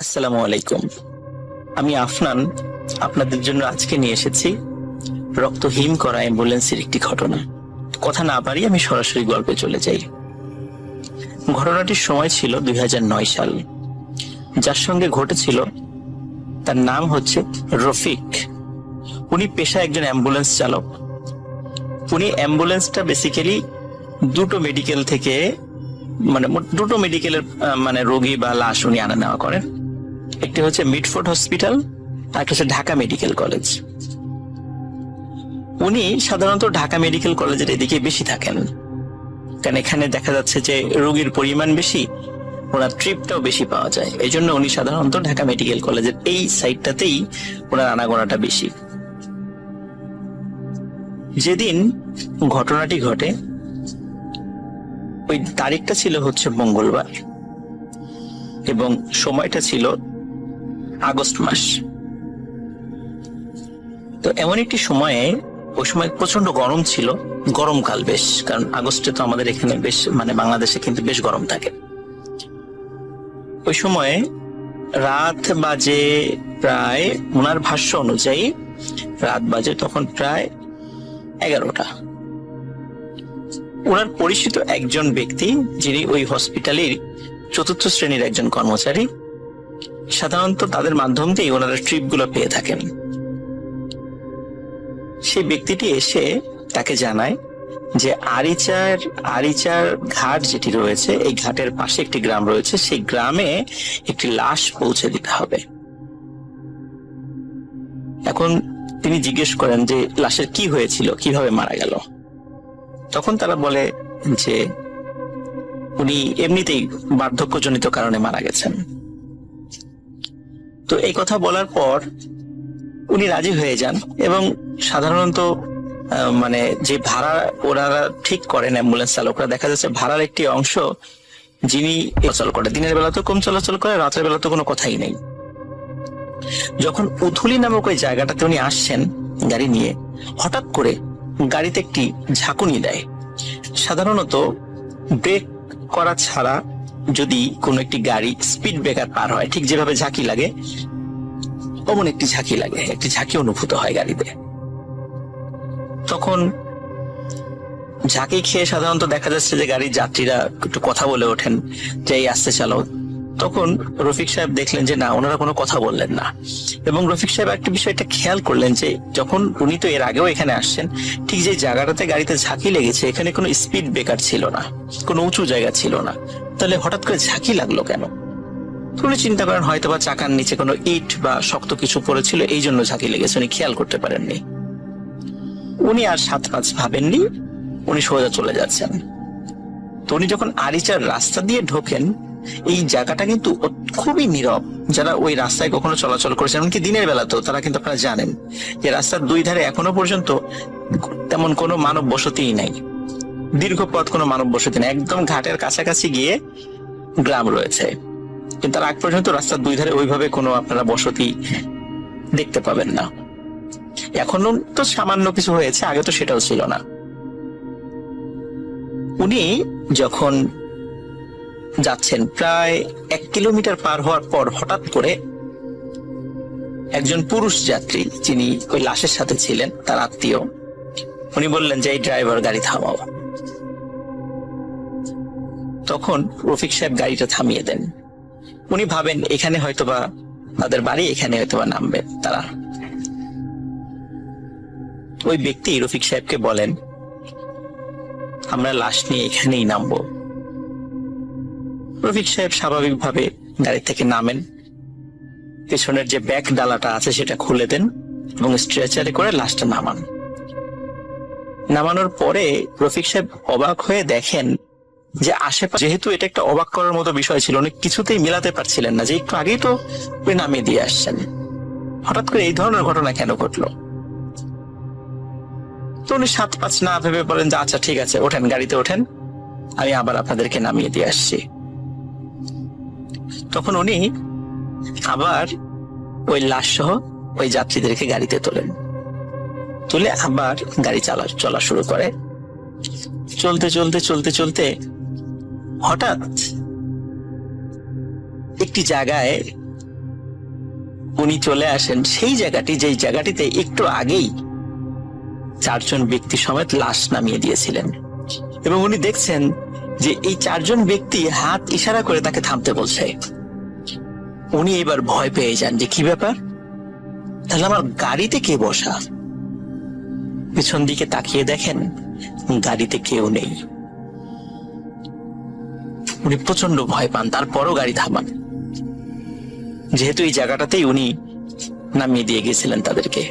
আসসালামু আলাইকুম। আমি আফনান আপনাদের জন্য আজকে নিয়ে এসেছি রক্তহীন করা অ্যাম্বুলেন্সের একটি ঘটনা। কথা না বাড়িয়ে আমি সরাসরি গল্পে চলে যাই। ঘটনাটির সময় ছিল 2009 সাল। যার সঙ্গে ঘটেছিল তার নাম হচ্ছে রফিক। উনি পেশায় একজন অ্যাম্বুলেন্স চালক। উনি অ্যাম্বুলেন্সটা বেসিক্যালি দুটো মেডিকেল থেকে দুটো মেডিকেলের রোগী বা লাশ উনি আনা নেওয়া করেন। একটি হচ্ছে মিডফোর্ড হসপিটাল আর একটা হচ্ছে ঢাকা মেডিকেল কলেজ। উনি সাধারণত ঢাকা মেডিকেল কলেজের এদিকে বেশি থাকেন, কারণ এখানে দেখা যাচ্ছে যে রোগীর পরিমাণ বেশি, ওনার ট্রিপটাও বেশি পাওয়া যায়। এই জন্য উনি সাধারণত ঢাকা মেডিকেল কলেজের এই সাইডটাতেই ওনার আনাগোনাটা বেশি। যেদিন ঘটনাটি ঘটে ওই তারিখটা ছিল হচ্ছে মঙ্গলবার এবং সময়টা ছিল আগস্ট মাস। তো এমন একটি সময়ে, ওই সময় প্রচন্ড গরম ছিল, গরমকাল বেশ, কারণ আগস্টে তো আমাদের এখানে বেশ বাংলাদেশে কিন্তু বেশ গরম থাকে। ওই সময়ে রাত বাজে প্রায়, ওনার ভাষ্য অনুযায়ী রাত বাজে তখন প্রায় 11টা। ওনার পরিচিত একজন ব্যক্তি, যিনি ওই হসপিটালের 4র্থ শ্রেণীর একজন কর্মচারী, সাধারণত তাদের মাধ্যম দিয়ে ওনারা ট্রিপ গুলো পেয়ে থাকেন। সেই ব্যক্তিটি এসে তাকে জানায় যে আরিচার ঘাট যেটি রয়েছে, এই ঘাটের পাশে একটি গ্রাম রয়েছে, সেই গ্রামে একটি লাশ পৌঁছে দিতে হবে। এখন তিনি জিজ্ঞেস করেন যে লাশের কি হয়েছিল, কিভাবে মারা গেল। তখন তারা বলে যে উনি এমনিতেই বার্ধক্যজনিত কারণে মারা গেছেন। তো এই কথা বলার পর উনি রাজি হয়ে যান এবং সাধারণত যে ভাড়া ওনারা ঠিক করেন অ্যাম্বুলেন্স চালকরা, দেখা যাচ্ছে ভাড়ার একটি অংশ যিনি চলাচল করে, দিনের বেলা তো কম চলাচল করে, রাতের বেলা তো কোনো কথাই নেই। যখন উথুলি নামক ওই জায়গাটাতে উনি আসছেন গাড়ি নিয়ে, হঠাৎ করে গাড়িতে একটি ঝাঁকুনি দেয়। সাধারণত ব্রেক করা ছাড়া যদি কোনো একটি গাড়ি স্পিড ব্রেকার পার হয়, ঠিক যেভাবে ঝাঁকি লাগে, অমন একটি ঝাঁকি লাগে, একটি ঝাঁকি অনুভূত হয় গাড়িতে। তখন ঝাঁকি খেয়ে সাধারণত দেখা যাচ্ছে যে গাড়ির যাত্রীরা একটু কথা বলে ওঠেন যে এই আসতে চালাও। তখন রফিক সাহেব দেখলেন যে না, ওনারা কোনো কথা বললেন না। এবং রফিক সাহেব একটা বিষয়টা খেয়াল করলেন যে যখন উনি তো এর আগেও এখানে আসছেন, ঠিক যে জায়গাটাতে গাড়িতে ঝাঁকি লেগেছে এখানে কোনো স্পিড ব্রেকার ছিল না, কোনো উঁচু জায়গা ছিল না, তাহলে হঠাৎ করে ঝাঁকি লাগলো কেন? উনি চিন্তা করেন হয়তো বা চাকার নিচে কোনো ইট বা শক্ত কিছু পড়েছিল, এই জন্য ঝাঁকি লেগেছে, উনি খেয়াল করতে পারেননি। উনি আর 7-5 ভাবেননি, উনি সোজা চলে যাচ্ছেন। তো উনি যখন আরিচার রাস্তা দিয়ে ঢোকেন, এই জায়গাটা কিন্তু খুবই নীরব। যারা ওই রাস্তায় কখনো চলাচল করেছেন, এমনকি দিনের বেলাতেও, তারা কিন্তু আপনারা জানেন যে রাস্তার দুই ধারে এখনো পর্যন্ত তেমন কোনো মানব বসতিই নাই, দীর্ঘ পথ কোনো মানব বসতি নেই। একদম ঘাটের কাছাকাছি গিয়ে গ্রাম রয়েছে, কিন্তু তার আগ পর্যন্ত রাস্তার দুই ধারে ওইভাবে কোনো আপনারা বসতি দেখতে পাবেন না। এখনো তো সামান্য কিছু হয়েছে, আগে তো সেটাও ছিল না। উনি যখন যাচ্ছেন প্রায় 1 কিলোমিটার পার হওয়ার পর হঠাৎ করে একজন পুরুষ যাত্রী, যিনি ওই লাশের সাথে ছিলেন, তার আত্মীয়, উনি বললেন যে এই ড্রাইভার গাড়ি থামাও। তখন রফিক সাহেব গাড়িটা থামিয়ে দেন। উনি ভাবেন এখানে হয়তোবা তাদের বাড়ি, এখানে হয়তোবা নামবে তারা। ওই ব্যক্তি রফিক সাহেবকে বলেন আমরা লাশ নিয়ে এখানেই নামবো। রফিক সাহেব স্বাভাবিকভাবে গাড়ি থেকে নামেন, পেছনের যে ব্যাক ডালাটা আছে সেটা খুলে দেন এবং স্ট্রেচারে করে লাশটা নামান। নামানোর পরে রফিক সাহেব অবাক হয়ে দেখেন যে আশেপাশে, যেহেতু এটা একটা অবাক করার মতো বিষয় ছিল, উনি কিছুতেই মিলাতে পারছিলেন না যে একটু আগেই তো উনি নামিয়ে দিয়ে আসছেন, হঠাৎ করে এই ধরনের ঘটনা কেন ঘটলো। তো উনি 7-5 না ভেবে বলেন যে আচ্ছা ঠিক আছে, ওঠেন, গাড়িতে ওঠেন, আমি আবার আপনাদেরকে নামিয়ে দিয়ে আসছি। তখন উনি আবার ওই লাশ সহ ওই যাত্রীদেরকে গাড়িতে তোলেন, তুলে আবার গাড়ি চলা শুরু করে। চলতে চলতে চলতে চলতে হঠাৎ একটি জায়গায় উনি চলে আসেন সেই জায়গাটি, যেই জায়গাটিতে একটু আগেই 4 জন ব্যক্তি সমেত লাশ নামিয়ে দিয়েছিলেন। এবং উনি দেখছেন যে এই 4 জন ব্যক্তি হাত ইশারা করে তাকে থামতে বলছে। উনি এবার ভয় পেয়ে যান যে কি ব্যাপার, তাহলে আমার গাড়িতে কে বসা? পিছন দিকে তাকিয়ে দেখেন গাড়িতে কেউ নেই। উনি প্রচন্ড ভয় পান, তারপরও গাড়ি থামান, যেহেতু এই জায়গাটাতেই উনি নামিয়ে দিয়ে গেছিলেন তাদেরকে।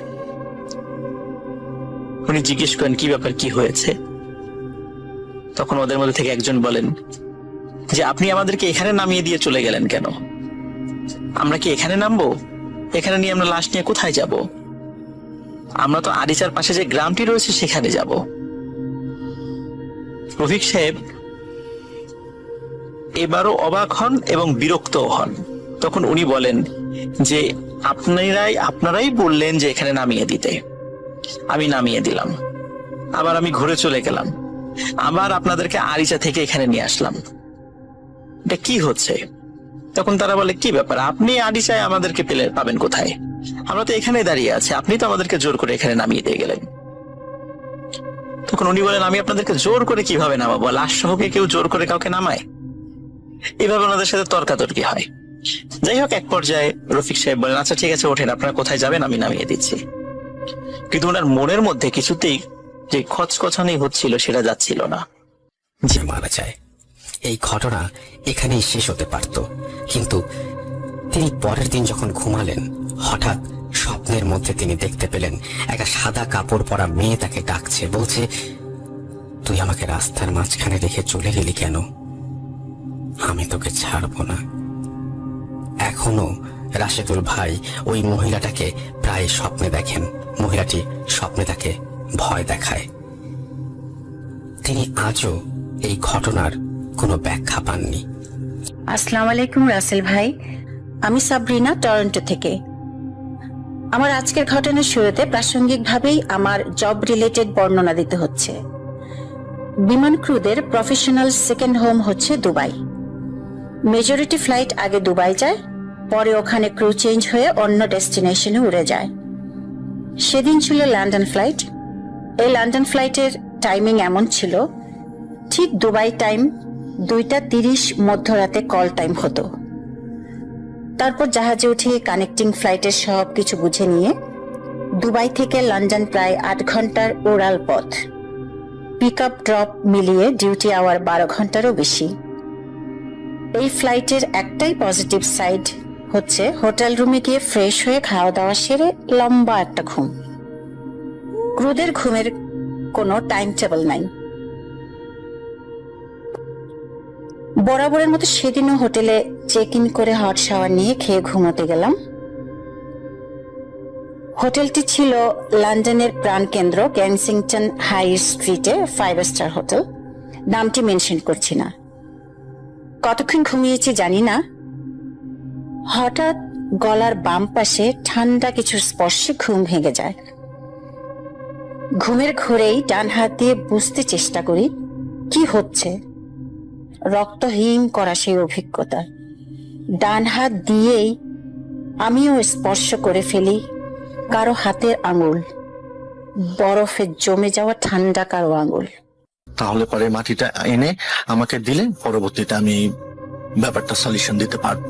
উনি জিজ্ঞেস করেন কি ব্যাপার, কি হয়েছে? তখন ওদের মধ্যে থেকে একজন বলেন যে আপনি আমাদেরকে এখানে নামিয়ে দিয়ে চলে গেলেন কেন? আমরা কি এখানে নামবো? এখানে নিয়ে আমরা লাশ নিয়ে কোথায় যাব? আমরা তো আরিচার পাশে যে গ্রামটি রয়েছে সেখানে যাব। রফিক সাহেব এবারও অবাক হন এবং বিরক্ত হন। তখন উনি বলেন যে আপনারাই বললেন যে এখানে নামিয়ে দিতে, আমি নামিয়ে দিলাম, আবার আমি ঘুরে চলে গেলাম, আবার আপনাদেরকে আরিচা থেকে এখানে নিয়ে আসলাম, এটা কি হচ্ছে? তখন তারা বলে কি ব্যাপার, আপনি আরিচায় আমাদেরকে পাবেন কোথায়? আমরা তো এখানে দাঁড়িয়ে আছি, আপনি তো আমাদেরকে জোর করে এখানে নামিয়ে দিয়ে গেলেন। তখন উনি বলেন আমি আপনাদেরকে জোর করে কিভাবে নামাবো? লাশ সহকে কেউ জোর করে কাউকে নামায়? এইভাবে ওনাদের সাথে তর্কাতর্কি হয়। যাই হোক, এক পর্যায়ে রফিক সাহেব বলেন আচ্ছা ঠিক আছে ওঠেন, আপনারা কোথায় যাবেন আমি নামিয়ে দিচ্ছি। কিন্তু ওনার মনের মধ্যে কিছুতেই যে খচখচানি হচ্ছিল সেটা যাচ্ছিল না। যে মারা যায়, এই ঘটনা এখানেই শেষ হতে পারত, কিন্তু তিনি পরের দিন যখন ঘুমালেন হঠাৎ স্বপ্নের মধ্যে তিনি দেখতে পেলেন একটা সাদা কাপড় পরা মেয়ে তাকে ডাকছে, বলছে তুই আমাকে রাস্তার মাঝখানে রেখে চলে গেলি কেন? আমি তোকে ছাড়বো না। এখনো রাশেদুল ভাই ওই মহিলাটাকে প্রায় স্বপ্নে দেখেন। মহিলাটি স্বপ্নে তাকে ভয় দেখায়। তিনি আজও এই ঘটনার কোনো ব্যাখ্যা পাননি। আসসালামু আলাইকুম রাসেল ভাই, আমি সাবরিনা, টরন্টো থেকে। আমার আজকের ঘটনার শুরুতে প্রাসঙ্গিকভাবেই আমার জব রিলেটেড বর্ণনা দিতে হচ্ছে। বিমান ক্রুদের প্রফেশনাল সেকেন্ড হোম হচ্ছে দুবাই। মেজরিটি ফ্লাইট আগে দুবাই যায়, পরে ওখানে ক্রু চেঞ্জ হয়ে অন্য ডেস্টিনেশনে উড়ে যায়। সেদিন ছিল লন্ডন ফ্লাইট। এই লন্ডন ফ্লাইটের টাইমিং এমন ছিল, ঠিক দুবাই টাইম 2:30 মধ্যরাতে কল টাইম হতো। তারপর জাহাজে উঠে কানেক্টিং ফ্লাইটের সব কিছু বুঝে নিয়ে দুবাই থেকে লন্ডন প্রায় 8 ঘন্টার ওরাল পথ। পিক আপ ড্রপ মিলিয়ে ডিউটি আওয়ার 12 ঘন্টারও বেশি। এই ফ্লাইটের একটাই পজিটিভ সাইড হচ্ছে হোটেল রুমে গিয়ে ফ্রেশ হয়ে খাওয়া দাওয়া সেরে লম্বা একটা ঘুম। ক্রুদের ঘুমের কোনো টাইম টেবিল নাই। বরাবরের মতো সেদিনও হোটেলে চেক ইন করে হট শাওয়ার নিয়ে খেয়ে ঘুমোতে গেলাম। হোটেলটি ছিল লন্ডনের প্রাণকেন্দ্র কেনসিংটন হাই স্ট্রিটে 5 স্টার হোটেল। নামটি মেনশন করছি না। কতক্ষণ ঘুমিয়েছি জানি না, হঠাৎ গলার বাম পাশে ঠান্ডা কিছু স্পর্শে ঘুম ভেঙে যায়। ঘুমের ঘোরেই ডান হাত দিয়ে বুঝতে চেষ্টা করি কি হচ্ছে। রক্তহীন করা সেই অভিজ্ঞতা। ডান হাত দিয়েই আমিও স্পর্শ করে ফেলি কারো হাতের আঙুল, বরফে জমে যাওয়া ঠান্ডা কারো আঙুল। তাহলে পরে মাটিটা এনে আমাকে দিলে পরবর্তীতে আমি ব্যাপারটা সলিউশন দিতে পারবো।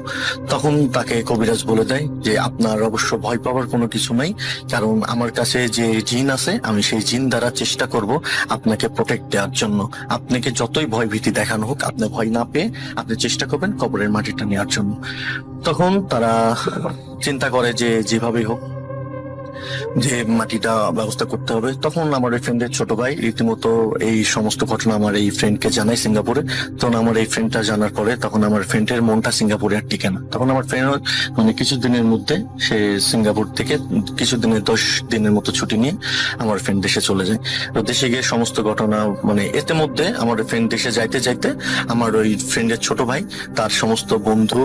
তখন তাকে কবিরাজ বলে দেয় যে আপনার অবশ্য ভয় পাওয়ার কোনো কিছু নাই, কারণ আমার কাছে যে জিন আছে আমি সেই জিন দ্বারা চেষ্টা করব আপনাকে প্রোটেক্ট দেওয়ার জন্য। আপনাকে যতই ভয় ভীতি দেখানো হোক আপনি ভয় না পেয়ে আপনি চেষ্টা করবেন কবরের মাটিটা নেওয়ার জন্য। তখন তারা চিন্তা করে যে যেভাবেই হোক যে মাটিটা ব্যবস্থা করতে হবে। তখন আমার এই ফ্রেন্ডের ছোট ভাই রীতিমতো এই সমস্ত ঘটনা আমার এই ফ্রেন্ডকে জানাই সিঙ্গাপুরে। তখন আমার এই ফ্রেন্ডটা জানার পরে তখন আমার ফ্রেন্ডের মনটা সিঙ্গাপুরে আর টিকে না। তখন আমার ফ্রেন্ড মানে কিছুদিনের মধ্যে সে সিঙ্গাপুর থেকে কিছুদিনের 10 দিনের মতো ছুটি নিয়ে আমার ফ্রেন্ড দেশে চলে যায়। তো দেশে গিয়ে সমস্ত ঘটনা মানে এতে মধ্যে আমার ফ্রেন্ড দেশে যাইতে যাইতে আমার ওই ফ্রেন্ডের ছোট ভাই তার সমস্ত বন্ধু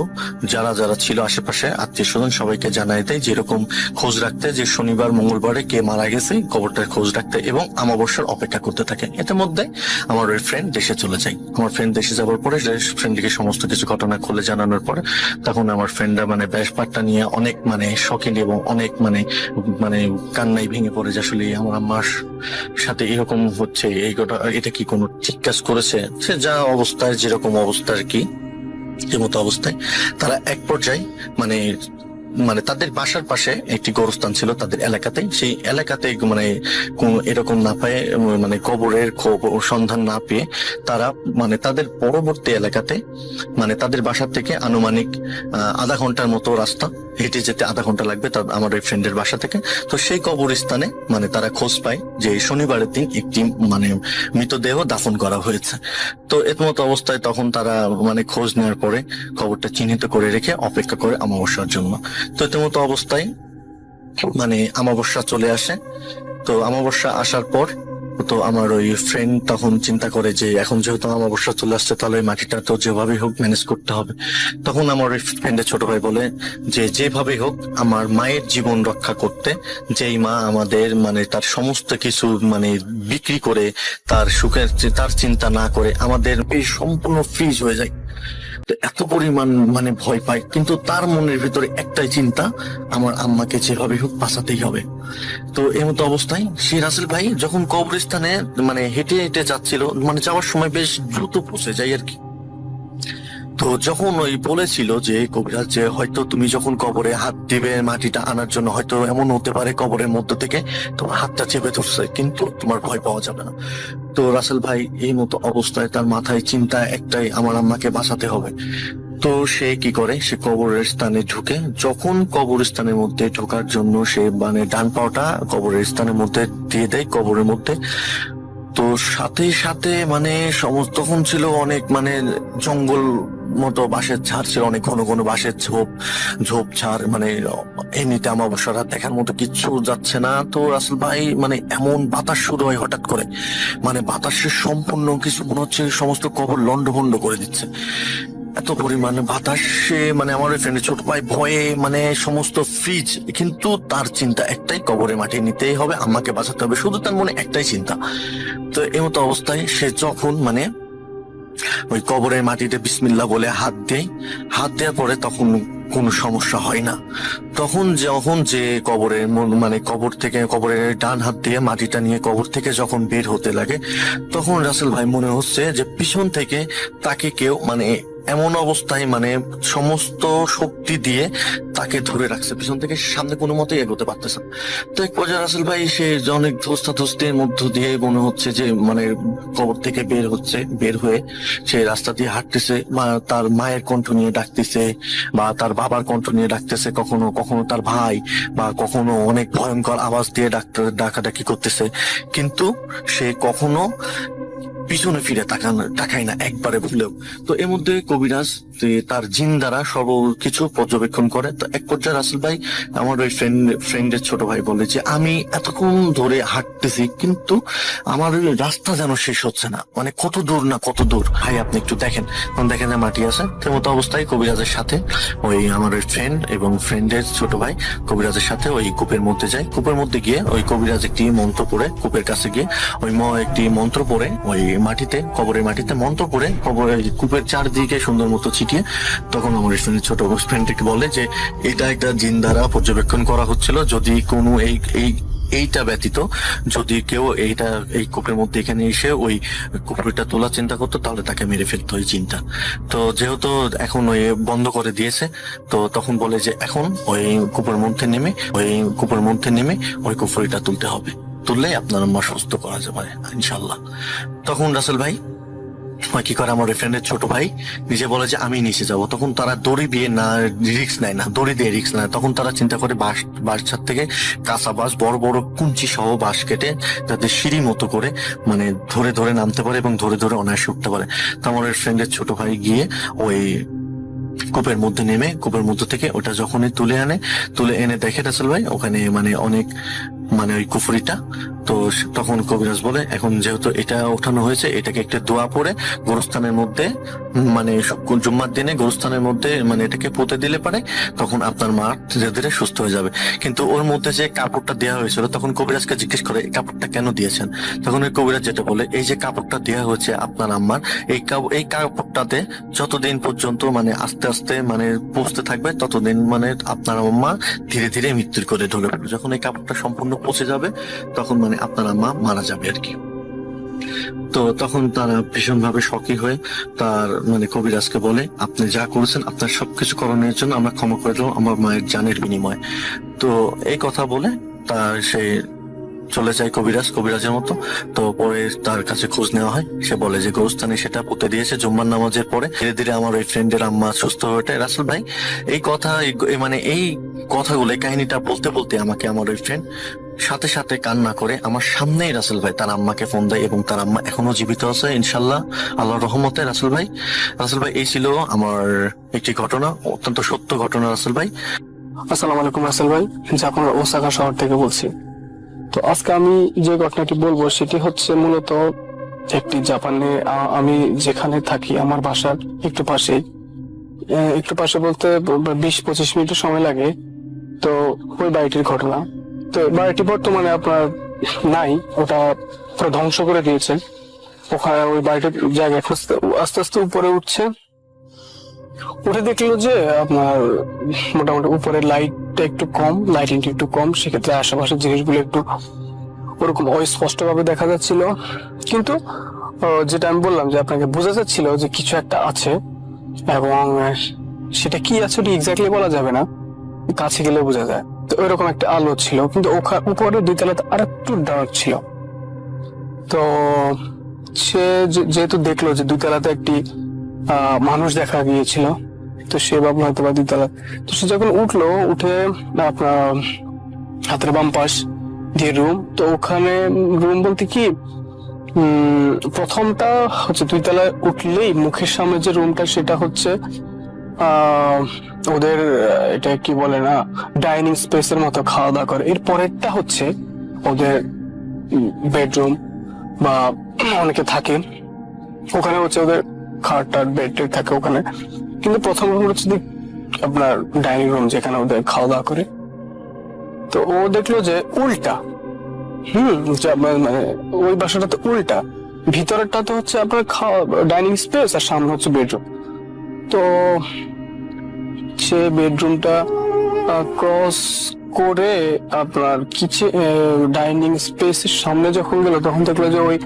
যারা যারা ছিল আশেপাশে আত্মীয় স্বজন সবাইকে জানাই দেয়, যেরকম খোঁজ রাখতে যে শনিবার শনিবার মঙ্গলবারে কে মারা গেছে কবরটার খোঁজ রাখতে এবং অমাবস্যার অপেক্ষা করতে থাকে। এর মধ্যে আমার ওই ফ্রেন্ড দেশে চলে যায়। আমার ফ্রেন্ড দেশে যাওয়ার পরে ফ্রেন্ডকে সমস্ত কিছু ঘটনা খুলে জানানোর পরে তখন আমার ফ্রেন্ডরা মানে ব্যাপারটা নিয়ে অনেক মানে শখিন এবং অনেক মানে মানে কান্নাই ভেঙে পড়ে যে আসলে আমার আম্মার সাথে এরকম হচ্ছে, এই এটা কি কোনো ঠিক কাজ করেছে, সে যা অবস্থায় যেরকম অবস্থা আর কি এমতো অবস্থায় তারা এক পর্যায়ে মানে মানে তাদের বাসার পাশে একটি গোরস্থান ছিল তাদের এলাকাতে, সেই এলাকাতে মানে কোন এরকম না পেয়ে মানে কবরের সন্ধান না পেয়ে তারা মানে তাদের পরবর্তী এলাকাতে মানে তাদের বাসার থেকে আনুমানিক আধা ঘন্টার মতো রাস্তা হেঁটে যেতে আধা ঘন্টা লাগবে আমার ওই ফ্রেন্ডের বাসা থেকে। তো সেই কবরস্থানে মানে তারা খোঁজ পায় যে শনিবারের দিন একটি মানে মৃতদেহ দাফন করা হয়েছে। তো এর মতো অবস্থায় তখন তারা মানে খোঁজ নেওয়ার পরে কবরটা চিহ্নিত করে রেখে অপেক্ষা করে অমাবস্যার জন্য। তো এর মতো অবস্থায় মানে অমাবস্যা চলে আসে। তো অমাবস্যা আসার পর তো আমার ওই ফ্রেন্ড তখন চিন্তা করে যে এখন যেহেতু অমাবস্যা চলে আসছে তাহলে ওই মাটিটা তো যেভাবেই হোক ম্যানেজ করতে হবে। তখন আমার ওই ফ্রেন্ডের ছোট ভাই বলে যে যেভাবেই হোক আমার মায়ের জীবন রক্ষা করতে, যেই মা আমাদের মানে তার সমস্ত কিছু মানে বিক্রি করে তার সুখের তার চিন্তা না করে আমাদের এই সম্পূর্ণ ফ্রিজ হয়ে যায়, এত পরিমাণ মানে ভয় পায়, কিন্তু তার মনের ভিতরে একটাই চিন্তা আমার আম্মাকে যেভাবে হোক বাঁচাতেই হবে। তো এমতো অবস্থায় সে রাসেল ভাই যখন কবরস্থানে মানে হেঁটে হেঁটে যাচ্ছিল মানে যাওয়ার সময় বেশ দ্রুত পৌঁছে যায় আর কি। তো যখন ওই বলেছিল যে কবিরাজ যে হয়তো তুমি যখন কবরে হাত দিবে মাটিটা আনার জন্য হয়তো এমন হতে পারে কবরের মধ্য থেকে তোমার হাতটা চেপে ধরছে কিন্তু তোমার ভয় পাওয়া যাবে না। তো রাসেল ভাই এই মতো অবস্থায় তার মাথায় চিন্তা একটাই, আমার আম্মাকে বাঁচাতে হবে। তো সে কি করে, সে কবরের স্থানে ঢুকে, যখন কবরস্থানের মধ্যে ঢোকার জন্য সে মানে ডান পাওটা কবরের স্থানের মধ্যে দিয়ে দেয় কবরের মধ্যে। তো সাথে সাথে মানে সমস্ত তখন ছিল অনেক মানে জঙ্গল মতো বাঁশের ঝাড় ছিল, অনেক ঘন ঘন বাঁশের ঝোপ ঝাড়, মানে এমনিতে অমাবস্যা রাত দেখার মতো কিচ্ছু যাচ্ছে না। তো রাসেল ভাই মানে এমন বাতাস শুরু হয় হঠাৎ করে, মানে বাতাসের সম্পূর্ণ কিছু মনে হচ্ছে সমস্ত কবর লন্ডভন্ড করে দিচ্ছে, এত পরিমাণে বাতাসে মানে আমার ওই ফ্রেন্ডের ছোট ভাই ভয়ে মানে সমস্ত ফ্রিজ, কিন্তু তার চিন্তা একটাই কবরে মাটি নিতেই হবে, আমাকে বাঁচাতে হবে, শুধু তার মনে একটাই চিন্তা। তো এমতো অবস্থায় সে যখন মানে ওই কবরের মাটিতে বিসমিল্লাহ বলে হাত দেওয়ার পরে তখন কোনো সমস্যা হয় না। তখন যখন যে কবরের মানে কবরের ডান হাত দিয়ে মাটিটা নিয়ে কবর থেকে যখন বের হতে লাগে তখন রাসেল ভাই মনে হচ্ছে যে পিছন থেকে তাকে কেউ মানে এমন অবস্থায় মানে সমস্ত শক্তি দিয়ে তাকে ধরে রাখছে, পিছন থেকে সামনে কোনো মতেই এগোতে পারতেছে না। তো এক পর্যায়ে রাসেল ভাই সে অনেক ধস্তাধস্তির মধ্য দিয়ে মনে হচ্ছে যে মানে কবর থেকে বের হয়ে সে রাস্তা দিয়ে হাঁটতেছে, তার মায়ের কণ্ঠ নিয়ে ডাকতেছে বা তার বাবার কণ্ঠ নিয়ে ডাকতেছে, কখনো কখনো তার ভাই বা কখনো অনেক ভয়ঙ্কর আওয়াজ দিয়ে ডাকাডাকি করতেছে, কিন্তু সে কখনো পিছনে ফিরে তাকায় না একবারে ভুলেও। তো এর মধ্যে কবিরাজ তার জিন দ্বারা সবকিছু পর্যবেক্ষণ করে। তো এক পর্যায়ে রাসেল ভাই আমার ওই ফ্রেন্ডের ছোট ভাই বলে যে আমি এতক্ষণ ধরে হাঁটতেছি কিন্তু আমার ওই রাস্তা যেন শেষ হচ্ছে না, মানে কত দূর ভাই আপনি একটু দেখেন মাটি আছে। তেমন মতো অবস্থায় কবিরাজের সাথে ওই আমার ওই ফ্রেন্ড এবং ফ্রেন্ডের ছোট ভাই কবিরাজের সাথে ওই কূপের মধ্যে যায়। কূপের মধ্যে গিয়ে ওই কবিরাজ একটি মন্ত্র পড়ে, কূপের কাছে গিয়ে ওই একটি মন্ত্র পড়ে ওই কবরের মাটিতে মন্ত্র পড়ে কূপের চারদিকে সুন্দর মতো ছিটিয়ে তখন আমার ছোট ফ্রেন্ডকে বলে যে এটা একটা জিন দ্বারা পর্যবেক্ষণ করা হচ্ছিল, যদি কোনো এইটা ব্যতীত যদি কেউ এই কূপের মধ্যে এখানে এসে ওই কূপটা তোলার চিন্তা করতো তাহলে তাকে মেরে ফেলতো ওই চিন্তা। তো যেহেতু এখন ওই বন্ধ করে দিয়েছে তো তখন বলে যে এখন ওই কূপের মধ্যে নেমে ওই কুফরিটা তুলতে হবে, তুললেই আপনার আম্মা সুস্থ করা যাবে ইনশাল্লাহ। তখন রাসেল ভাই কি করে, আমার ফ্রেন্ডের ছোট ভাই নিজে বলে যে আমি নিচে যাব। তখন তারা দড়ি দিয়ে রিক্স নেয় না, তখন তারা চিন্তা করে বাঁশ ছাদ থেকে কাঁচা বাঁশ বড় বড় কুঞ্চি সহ বাঁশ কেটে যাতে সিঁড়ি মতো করে মানে ধরে ধরে নামতে পারে এবং ধরে ধরে অনায়াসে উঠতে পারে। তো আমার ফ্রেন্ডের ছোট ভাই গিয়ে ওই কূপের মধ্যে নেমে কূপের মধ্যে থেকে ওটা যখনই তুলে এনে দেখে রাসেল ভাই ওখানে মানে অনেক মানে ওই কুফরিটা। তো তখন কবিরাজ বলে এখন যেহেতু এটা ওঠানো হয়েছে, এটাকে একটা দোয়া পড়ে গোরস্থানের মধ্যে মানে জুম্মার দিনে গোরস্থানের মধ্যে মানে এটাকে পুঁতে দিলে পারে তখন আপনার মা ধীরে ধীরে সুস্থ হয়ে যাবে। কিন্তু ওর মধ্যে যে কাপড়টা দেওয়া হয়েছিল, তখন কবিরাজকে জিজ্ঞেস করে এই কাপড়টা কেন দিয়েছেন? তখন ওই কবিরাজ যেটা বলে, এই যে কাপড়টা দেওয়া হয়েছে আপনার আম্মার, এই কাপড়টাতে যতদিন পর্যন্ত মানে আস্তে আস্তে মানে পচতে থাকবে ততদিন মানে আপনার আম্মা ধীরে ধীরে মৃত্যুর করে ঢলে পড়বে। যখন এই কাপড়টা সম্পূর্ণ পচে যাবে তখন মানে আপনার আম্মা মারা যাবে আর কি। তো তখন তারা ভীষণ ভাবে শকি হয়ে তার মানে কবিরাজকে বলে, আপনি যা করেছেন আপনার সবকিছু করণের জন্য আমরা ক্ষমা করে দিলাম আমার মায়ের জানের বিনিময়ে। তো এই কথা বলে তার সে চলে যায় কবিরাজের মতো। তো পরে তার কাছে খোঁজ নেওয়া হয়, সে বলে যে গোরস্থানে সেটা পুঁতে দিয়েছে জুম্মার নামাজের পরে। ধীরে ধীরে আমার ওই ফ্রেন্ডের আম্মা সুস্থ হয়ে ওঠে। রাসেল ভাই এই কথা মানে এই কথাগুলো এই কাহিনীটা বলতে বলতে আমাকে আমার ওই ফ্রেন্ড সাথে সাথে কান্না করে আমার সামনেই রাসেল ভাই তার আম্মাকে ফোন দেয়, এবং তার আম্মা এখনো জীবিত আছে ইনশাল্লাহ আল্লাহর রহমতে। রাসেল ভাই এই ছিল আমার একটি ঘটনা, অত্যন্ত সত্য ঘটনা রাসেল ভাই। আসসালামু আলাইকুম রাসেল ভাই, জাপান ওসাকা শহর থেকে বলছি। তো আজকে আমি যে ঘটনাটি বলবো সেটি হচ্ছে মূলত একটি জাপানে, আমি যেখানে থাকি আমার বাসার একটু পাশে বলতে 20-25 মিনিট সময় লাগে। তো ওই বাড়িটির ঘটনা। তো বাড়িটি বর্তমানে আপনার নাই, ওটা পুরো ধ্বংস করে দিয়েছে। ওখানে ওই বাড়িটির জায়গা আস্তে আস্তে উপরে উঠে দেখলো যে আপনার মোটামুটি উপরে লাইটিংটা একটু কম, সেক্ষেত্রে আশেপাশের জিনিসগুলো একটু ওরকম অস্পষ্ট ভাবে দেখা যাচ্ছিল। কিন্তু যেটা আমি বললাম যে আপনাকে বোঝা যাচ্ছিল যে কিছু একটা আছে, এবং সেটা কি আছে ওটা এক্স্যাক্টলি বলা যাবে না, কাছে গেলে বোঝা যায়। তো ওইরকম একটা আলো ছিল, কিন্তু উপরে 2 তলাতে আর একটু ডার্ক ছিল। তো সে যেহেতু দেখলো যে 2 তলাতে একটি মানুষ দেখা গিয়েছিল, তো সে ভাবলো হয়তো বা 2 তলা। তো সে যখন উঠে আপনার হাতের বাম পাশ দিয়ে রুম, তো ওখানে রুম বলতে কি প্রথমটা হচ্ছে 2 তলায় উঠলেই মুখের সামনে যে রুমটা সেটা হচ্ছে ওদের এটা কি বলে না ডাইনিং স্পেসের মতো, খাওয়া দাওয়া করে। এর পরেরটা হচ্ছে ওদের বেডরুম বা অনেকে থাকে ওখানে, হচ্ছে ওদের খাট বেড থাকে ওখানে। কিন্তু প্রথম রুম হচ্ছে আপনার ডাইনিং রুম, যেখানে ওদের খাওয়া দাওয়া করে। তো ও দেখলো যে উল্টা, মানে ওই বাসাটা তো উল্টা, ভিতরেরটা তো হচ্ছে আপনার ডাইনিং স্পেস আর সামনে হচ্ছে বেডরুম। তো সে বেডরুমটা ক্রস করে আপনার ডাইনিং স্পেসের সামনে যখন গেল, তখন দেখলো যে ওই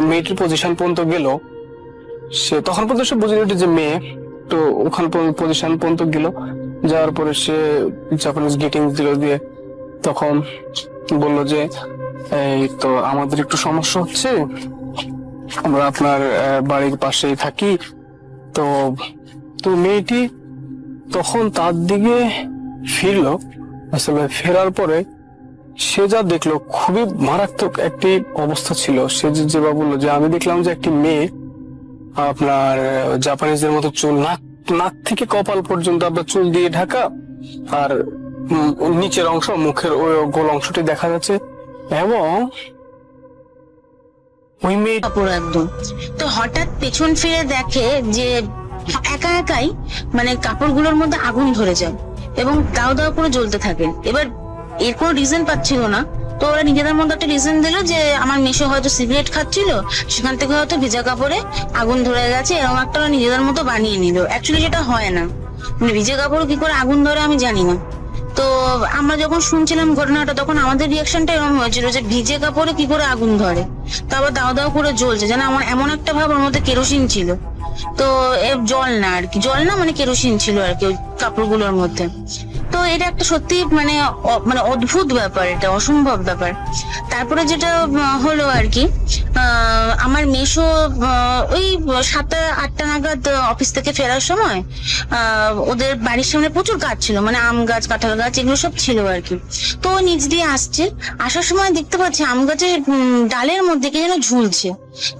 মেয়েটির পজিশন পর্যন্ত গেল। সে তখন পর্যন্ত সে বুঝে নিল যে মেয়ে, তো ওখানে পজিশন পর্যন্ত গেল। যাওয়ার পরে সে জাপানিজ গ্রিটিংস দিল, দিয়ে তখন বললো যে এই তো আমাদের একটু সমস্যা হচ্ছে, আমরা আপনার বাড়ির পাশেই থাকি। তো মেয়েটি তখন তার দিকে ফিরলো। আসলে ফেরার পরে সে যা দেখলো খুবই মারাত্মক একটি অবস্থা ছিল। সে যেভাবে বললো যে আমি দেখলাম যে একটি মেয়ে আপনার জাপানিজদের মতো চুল, নাক থেকে কপাল পর্যন্ত আপনার চুল দিয়ে ঢাকা, আর নিচের অংশ মুখের ওই গোল অংশটি দেখা যাচ্ছে, এবং ওই মেয়ে কাপড় একদম। তো হঠাৎ পেছন ফিরে দেখে যে একাই মানে কাপড়গুলোর মধ্যে আগুন ধরে যায় এবং দাও দাও করে জ্বলতে থাকে। এবার এর কোনো রিজন পাচ্ছিল না, তো ওরা নিজেদের মধ্যে একটা রিজন দিল যে আমার মেশো হয়তো সিগারেট খাচ্ছিল, সেখান থেকে হয়তো ভেজা কাপড়ে আগুন ধরে গেছে, এরকম একটা ওরা নিজেদের মতো বানিয়ে নিল। অ্যাকচুয়ালি যেটা হয় না, মানে ভিজে কাপড় কি করে আগুন ধরে আমি জানি না। তো আমরা যখন শুনছিলাম ঘটনাটা, তখন আমাদের রিয়াকশনটা এরকম হয়েছিল যে ভিজে কাপড়ে কি করে আগুন ধরে, তো আবার দাও দাও করে জ্বলছে, যেন আমার এমন একটা ভাব ওর মধ্যে কেরোসিন ছিল। তো জল না মানে কেরোসিন ছিল আর কি ওই কাপড়গুলোর মধ্যে। তো এটা একটা সত্যি মানে অদ্ভুত ব্যাপার, এটা অসম্ভব ব্যাপার। তারপরে যেটা হলো আর কি, আমার মেশো ওই 7-8টা নাগাদ অফিস থেকে ফেরার সময় ওদের বাড়ির সামনে প্রচুর গাছ ছিল, মানে আম গাছ, কাঁঠাল গাছ, এগুলো সব ছিল আর কি। তো ও নিচ দিয়ে আসছে, আসার সময় দেখতে পাচ্ছে আম গাছের ডালের মধ্যে কে যেন ঝুলছে।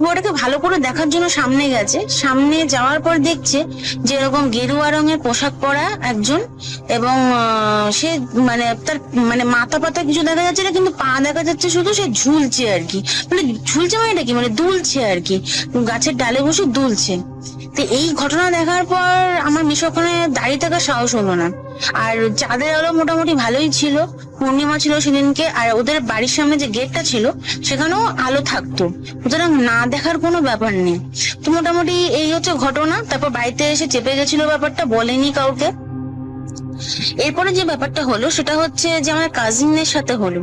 ওটাকে ভালো করে দেখার জন্য সামনে গেছে, সামনে যাওয়ার পর দেখছে যে এরকম গেরুয়া রঙের পোশাক পরা একজন, এবং সে মানে তার মানে মাথা পাতা কিছু দেখা যাচ্ছে না, কিন্তু পা দেখা যাচ্ছে শুধু, সে ঝুলছে আর কি। মানে ঝুলছে মানে এটা কি, মানে দুলছে আর কি, গাছের ডালে বসে দুলছে। তো এই ঘটনা দেখার পর আমার মেশো ওখানে দাঁড়িয়ে থাকার সাহস হলো না। আর চাঁদের আলো মোটামুটি ভালোই ছিল, পূর্ণিমা ছিল সেদিনকে, আর ওদের বাড়ির সামনে যে গেটটা ছিল সেখানেও আলো থাকতো, সুতরাং না দেখার কোনো ব্যাপার নেই। তো মোটামুটি এই হচ্ছে ঘটনা। তারপর বাড়িতে এসে চেপে গেছিল ব্যাপারটা, বলেনি কাউকে। এরপরে যে ব্যাপারটা হলো সেটা হচ্ছে যে আমার কাজিনদের সাথে হলো।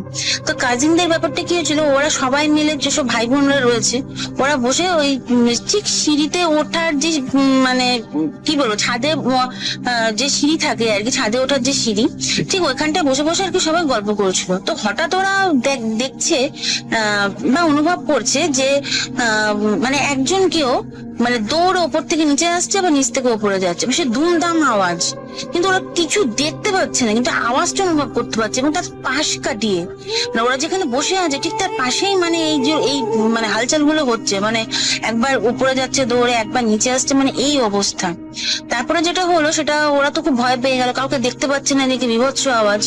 তো কাজিনদের ব্যাপারটা কি হয়েছিল, ওরা সবাই মিলে যেসব ভাই বোনরা রয়েছে ওরা বসে ওই ঠিক সিঁড়িতে ওঠার যে মানে কি বলবো, ছাদে যে সিঁড়ি থাকে আর কি, ছাদে ওঠার যে সিঁড়ি, ঠিক ওইখানটায় বসে বসে আর কি সবাই গল্প করছিল। তো হঠাৎ ওরা দেখছে বা অনুভব করছে যে মানে একজন কেউ মানে দৌড়ে ওপর থেকে নিচে আসছে বা নিচ থেকে ওপরে যাচ্ছে, সে দুমদাম আওয়াজ, কিন্তু ওরা কিছু দেখতে পাচ্ছে না, কিন্তু আওয়াজটা অনুভব করতে পারছে। এবং তার পাশ কাটিয়ে মানে ওরা যেখানে বসে আছে ঠিক তার পাশেই মানে এই যে এই মানে হালচাল গুলো হচ্ছে, মানে একবার উপরে যাচ্ছে দৌড়ে, একবার নিচে আসছে, মানে এই অবস্থা। তারপরে যেটা হলো সেটা, ওরা তো খুব ভয় পেয়ে গেল, কাউকে দেখতে পাচ্ছে না, এদিকে বিভৎস আওয়াজ,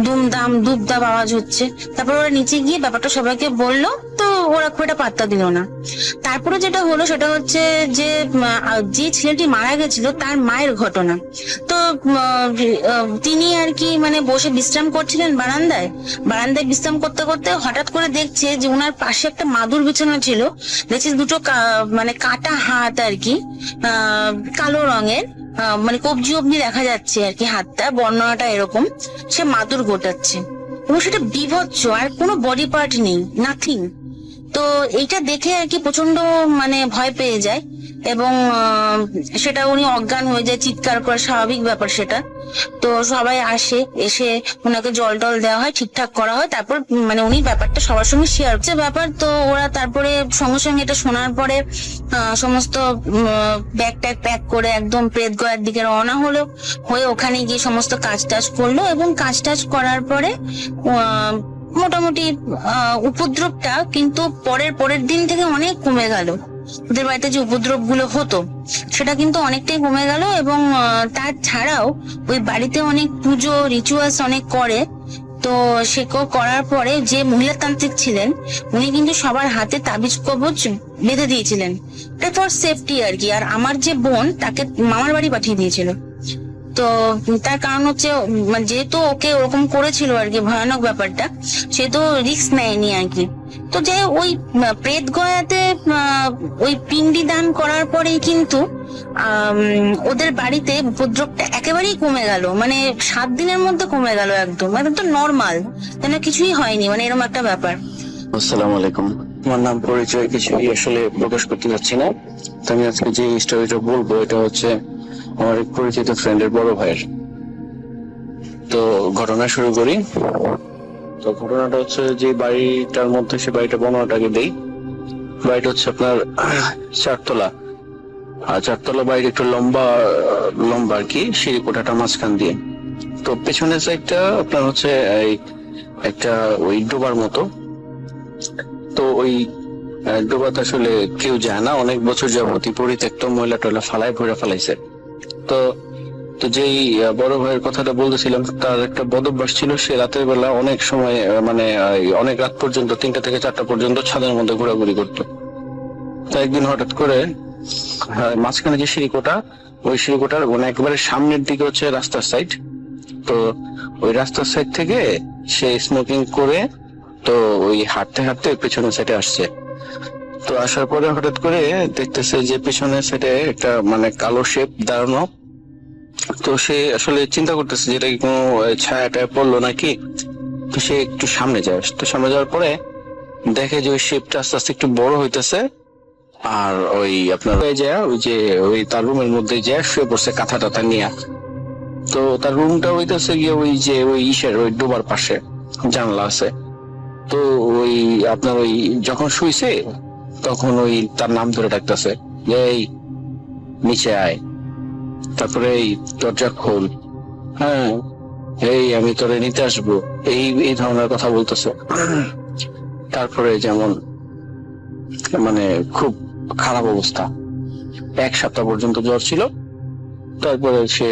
দুমদাম দুপদাপ আওয়াজ হচ্ছে। তারপর ওরা নিচে গিয়ে ব্যাপারটা সবাইকে বললো, তো ওরা খুব একটা পাত্তা দিল না। তারপরে যেটা হলো সেটা হচ্ছে যে যে ছেলেটি মারা গেছিল তার মায়ের ঘটনা। তো তিনি আর কি মানে বসে বিশ্রাম করছিলেন বারান্দায় বিশ্রাম করতে করতে হঠাৎ করে দেখছে যে ওনার পাশে একটা মাদুর বিছানো ছিল, দেখছে দুটো মানে কাটা হাত আর কি, কালো রঙের, মানে কবজি অবধি দেখা যাচ্ছে আর কি হাতটা, বর্ণনাটা এরকম, সে মাদুর গোটাচ্ছে এবং সেটা বিভৎস, আর কোনো বডি পার্ট নেই, নাথিং। তো এইটা দেখে আর কি প্রচন্ড মানে ভয় পেয়ে যায়, এবং সেটা উনি অজ্ঞান হয়ে যায়, চিৎকার করে, স্বাভাবিক ব্যাপার সেটা। তো সবাই আসে, এসে ওনাকে জল টল দেওয়া হয়, ঠিকঠাক করা হয়, তারপর মানে উনি ব্যাপারটা সবার সঙ্গে শেয়ার করছে ব্যাপার। তো ওরা তারপরে সঙ্গে সঙ্গে এটা শোনার পরে সমস্ত ব্যাগ ট্যাগ প্যাক করে একদম প্রেত গয়ার দিকে রওনা হলো, হয়ে ওখানে গিয়ে সমস্ত কাজ টাজ করলো, এবং কাজ টাজ করার পরে মোটামুটি উপদ্রবটা কিন্তু পরের দিন থেকে অনেক কমে গেল। ওদের বাড়িতে যে উপদ্রব গুলো হতো সেটা কিন্তু অনেকটাই কমে গেল, এবং তার ছাড়াও ওই বাড়িতে অনেক পুজো রিচুয়ালস অনেক করে। তো সে করার পরে যে মহিলাতান্ত্রিক ছিলেন উনি কিন্তু সবার হাতে তাবিজ কবচ বেঁধে দিয়েছিলেন, এটা ফর সেফটি আর কি। আর আমার যে বোন, তাকে মামার বাড়ি পাঠিয়ে দিয়েছিল। তো তার কারণ হচ্ছে যেহেতু ওকে ওরকম করেছিল আর কি, ভয়ানক ব্যাপারটা, সে তো রিস্ক নেয়নি আর কি। তো যে ওই প্রেত গয়াতে ওই পিন্ডি দান করার পরেই কিন্তু ওদের বাড়িতে উপদ্রবটা একেবারেই কমে গেল, মানে 7 দিনের মধ্যে কমে গেল, একদম একদম নর্মাল, যেন কিছুই হয়নি, মানে এরকম একটা ব্যাপার। আসসালামু আলাইকুম। আমার নাম পরিচয় কিছুই আসলে প্রকাশ করতে যাচ্ছি না। তো আমি আজকে যে স্টোরিটা বলবো এটা হচ্ছে আমার এক পরিচিত ফ্রেন্ডের বড় ভাইয়ের। তো ঘটনা শুরু করি। তো ঘটনাটা হচ্ছে যে বাড়িটার মধ্যে, সে বাড়িটা বর্ণনাটাকে দেই। বাড়িটা হচ্ছে আপনার 4 তলা, আর 4 তলা বাড়ির একটু লম্বা আর কি, সিঁড়ি কোঠাটা মাঝখান দিয়ে। তো পেছনের সাইডটা আপনার হচ্ছে একটা ওই ডোবার মতো। তো ওই ডোবাতে আসলে কেউ যায় না, অনেক বছর যাবতীয় পরিত্যক্ত ময়লা টয়লা ফেলাইছে। তো যেই বড় ভাইয়ের কথাটা বলতেছিলাম, তার একটা বদভ্যাস ছিল, সে রাতের বেলা অনেক সময় মানে অনেক রাত পর্যন্ত, 3টা থেকে 4টা পর্যন্ত ছাদের মধ্যে ঘোরাঘুরি করতো। তো একদিন হঠাৎ করে মাঝখানে যে সিঁড়িকোটা, ওই সিঁড়িকোটার মানে একেবারে সামনের দিকে হচ্ছে রাস্তার সাইড। তো ওই রাস্তার সাইড থেকে সে স্মোকিং করে তো ওই হাঁটতে হাঁটতে পেছনের সাইডে আসছে। তো আসার পরে হঠাৎ করে দেখতেছে যে পেছনের সাইডে একটা মানে কালো শেপ দাঁড়ানো। তো সে আসলে চিন্তা করতেছে যে এটা কি কোনো ছায়াটা পড়লো নাকি। তো সে একটু সামনে যায়, তো সামনে যাওয়ার পরে দেখে যে ওই শেপটা আস্তে আস্তে একটু বড় হইতেছে, আর ওই আপনার ওই তার রুমের মধ্যে যায় শুয়ে পড়ছে কাঁথা টাথা নিয়ে। তো তার রুমটা হইতেছে গিয়ে ওই ইসের ওই ডোবার পাশে জানলা আছে। তো ওই আপনার ওই যখন শুইছে তখন ওই তার নাম ধরে ডাকতেছে, এই নিচে আয়, তারপরে এই দরজা খোল, হ্যাঁ এই আমি তোরে নিতে আসবো, এই ধরনের কথা বলতেছে। তারপরে যেমন মানে খুব খারাপ অবস্থা, 1 সপ্তাহ পর্যন্ত জ্বর ছিল। তারপরে সে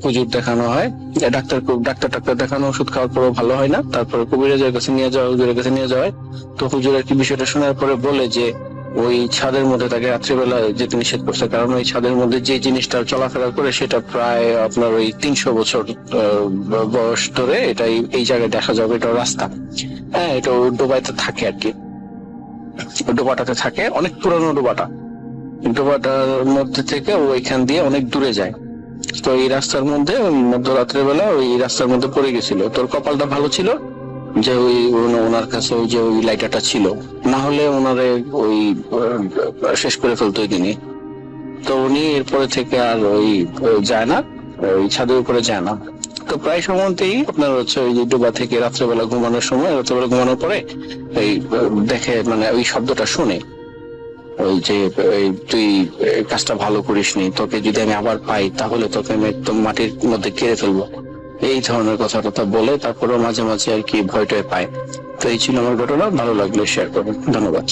হুজুর দেখানো হয়, ডাক্তার দেখানো, ওষুধ খাওয়ার পরেও ভালো হয় না। তারপরে কবিরাজের কাছে নিয়ে যাওয়া, হুজুরের কাছে নিয়ে যাওয়া হয়। তো হুজুর আর কি বিষয়টা শোনার পরে বলে যে ওই ছাদের মধ্যে তাকে রাত্রিবেলা যেতে নিষেধ করছে, কারণ ওই ছাদের মধ্যে যে জিনিসটা চলাফেরা করে সেটা প্রায় আপনার ওই 300 বছর বয়স ধরে এটাই এই জায়গায় দেখা যাবে। এটা রাস্তা, হ্যাঁ এটা ডোবাইতে থাকে আর কি, ডোবাটাতে থাকে, অনেক পুরানো ডোবাটার মধ্যে থেকে ওইখান দিয়ে অনেক দূরে যায়। তো এই রাস্তার মধ্যে মধ্যরাত্রের বেলা ওই রাস্তার মধ্যে পড়ে গেছিল। তোর কপালটা ভালো ছিল যে ওই ওনার কাছে ওই যে ওই লাইটারটা ছিল, না হলে ওনারে ওই শেষ করে ফেলতো ওই দিনই। তো উনি এরপরে থেকে আর ওই যায় না, ওই ছাদের উপরে যায় না। তো প্রায় সময়তেই আপনার হচ্ছে ওই যে ডোবা থেকে রাত্রেবেলা ঘুমানোর পরে এই দেখে মানে ওই শব্দটা শুনে, ওই যে তুই কাজটা ভালো করিসনি, তোকে যদি আমি আবার পাই তাহলে তোকে আমি একদম মাটির মধ্যে কেড়ে ফেলবো, এই ধরনের কথাটা বলে তারপরেও মাঝে মাঝে আর কি ভয় টয় পায়। তো এই ছিল আমার ঘটনা, ভালো লাগলে শেয়ার করবেন, ধন্যবাদ।